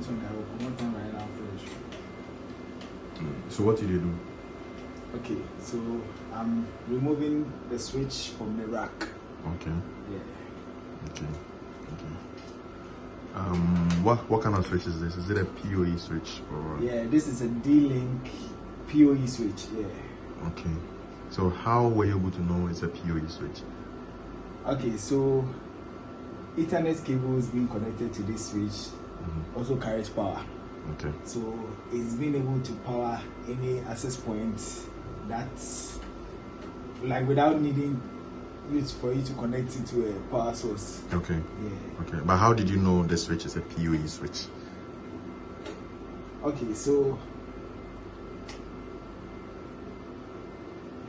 this one I will come on right now finish. So what did you do? Okay, so I'm removing the switch from the rack. Okay. Yeah. Okay. What kind of switch is this? Is it a PoE switch or? Yeah, this is a D-Link PoE switch. Yeah. Okay. So how were you able to know it's a PoE switch? Okay, so Ethernet cable is being connected to this switch. Also carries power. Okay. So it's being able to power any access point that's like without needing it for you to connect it to a power source. Okay. Yeah. Okay. But how did you know the switch is a PoE switch? Okay, so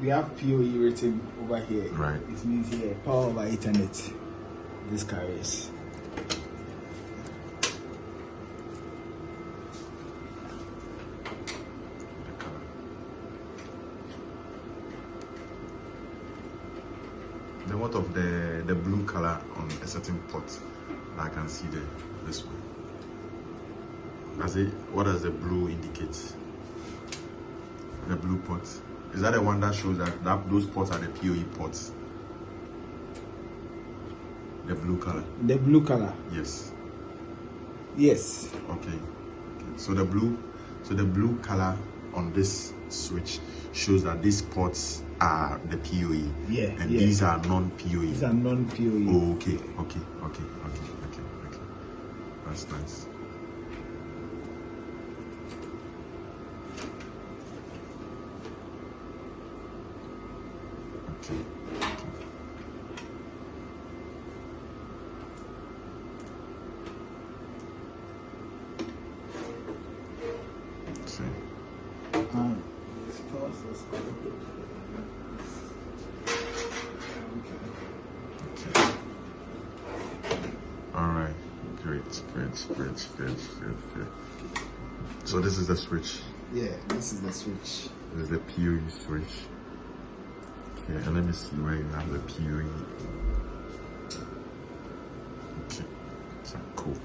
we have PoE written over here. Right. It means here power over Ethernet. This carries. Then what of the blue color on a certain pot? I can see this one. What does the blue indicate? The blue pot. Is that the one that shows that those pots are the PoE pots? The blue color. The blue color. Yes. Yes. Okay. So the blue color on this switch shows that these pots are the PoE. Yeah. And these are non-PoE. These are non-PoE. Oh, okay. That's nice. Okay. See. This process. All right. Great. So this is the switch. Yeah, this is the switch. This is the PoE switch. Okay, and let me see where you have the PoE. Okay. So, cool.